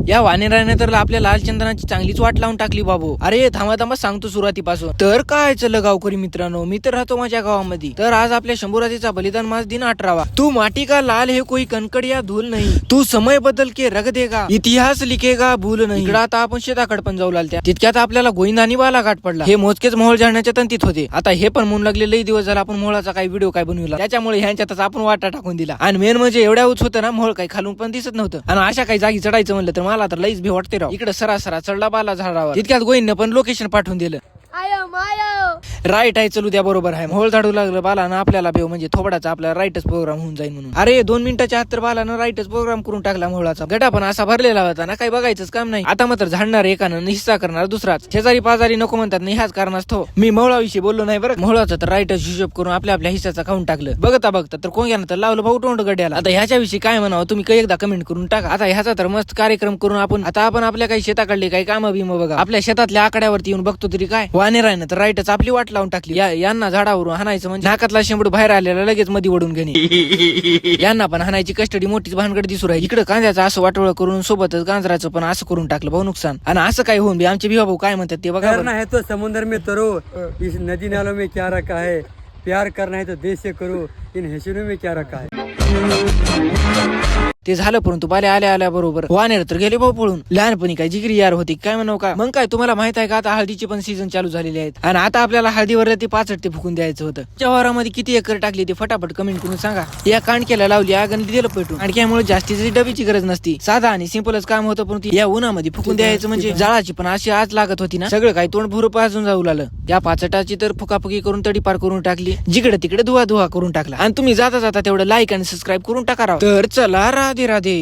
या वानेराने तर आपल्या लाल चंदनाची चांगलीच वाट लावून टाकली बाबू. अरे थांबा थांबा सांगतो सुरुवातीपासून. तर काय चल गावकरी मित्रांनो, मी तर राहतो माझ्या गावामध्ये. तर आज आपल्या शंभूरातीचा बलिदान मास दिन 18वा. तू माटी का लाल है कोई कणकड या धूल नाही, तू समय बदल के रग देगा इतिहास लिखेगा भूल नाही. इकडे आता आपण शेताकडे पण जाऊ लागल्या. तितक्यात आपल्याला गोविंदानी बालाघाट पडला. हे मोजकेच मोहोळ जाण्याच्या तंतीत होते. आता हे पण म्हणून लागले लई दिवस झाला आपण मोहळाचा काही व्हिडिओ काय बनविला, त्याच्यामुळे ह्यांच्यातच आपण वाटा टाकून दिला. आणि मेन म्हणजे एवढ्या उच होतं ना, मोहोळ काही खालून पण दिसत नव्हतं. आणि अशा काही जागी चढायचं म्हणलं तर मला तर लईच भी वाटते राव. इकडे सरासरा चढला बाला झाडावर. तितक्यात गोविंदने पण लोकेशन पाठवून दिलं. राईट आहे, चलू द्या, बरोबर आहे. मोहोळ झाडू लागलं बालानं आपल्याला बेव म्हणजे थोबडाचा आपला राईटच प्रोग्राम होऊन जाईल म्हणून. अरे 2 मिनिटाच्या आत तर बालानं राईटच प्रोग्राम करून टाकला. मोहळाचा गटा पण असा भरलेला होता ना, काही बघायचंच काम नाही. आता मात्र झाडणार एकानं हिस्सा करणार दुसराच. शेजारी पाजारी नको म्हणतात नाही, ह्याच कारणास्तव मी मोहळाविषयी बोललो नाही बरं. मोहळाचा तर राईटच हिशोब करून आपल्या हिस्साचा खाऊन टाकलं. बघता बघता तर कोंग्यानं तर लावलं भाऊ तोंड गड्याला. आता ह्याच्याविषयी काय म्हणावं तुम्ही काही एकदा कमेंट करून टाका. आता ह्याचा तर मस्त कार्यक्रम करून आपण आपल्या काही शेताकडले काही काम बिम बघा. आपल्या शेतातल्या आकड्यावरती येऊन बघतो तरी काय वानेरायनं तर राईटच आपली वाट लावून टाकली. यांना झाडावरून हाणायचं म्हणजे नाकातला शेंबडू बाहेर आलेला लगेच मध्ये ओढून घेणे. यांना पण हाणायची कस्टडी मोठीच भानगड दिसू राहील. इकडे कांद्याचं असं वाटोळ करून सोबतच गांजराचं पण असं करून टाकलं भाऊ नुकसान. आणि असं काय होऊन आमचे भिवा काय म्हणतात ते बघा. करना है तो समुद्र में तरो, इस नदी नालों में क्या रखा है, प्यार करना है तो देश से करो, इन हसीनों में क्या रखा है. ते झालं, परंतु बाल्या आल्या बरोबर वानेर तर गेले भाऊ पळून. लहानपणी काय जिगरी यार होती काय म्हणाव का. मग काय तुम्हाला माहित आहे का, आता हळदीचे पण सीझन चालू झालेले आहेत. आणि आता आपल्याला हळदीवर ते 65 ते फुकून द्यायचं होतं. जवारामध्ये किती एकर टाकली ते फटाफट कमेंट करून सांगा. या कांडक्याला लावली आगन दिलं पेटून. आणि त्यामुळे जास्तीची डबीची गरज नसती, साधा आणि सिंपलच काम होतं. परंतु या उन्हामध्ये फुकून द्यायचं म्हणजे जाळाची पण अशी आज लागत होती ना, सगळं काही तोंड भरू पाजून जाऊ लागलं. त्या 65ची तर फुकाफुकी करून तडीपार करून टाकली, जिकडे तिकडे धुवा करून टाकला. आणि तुम्ही जाता जाता तेवढं लाईक आणि सबस्क्राईब करून टाका राव. तर चला, राधे राधे.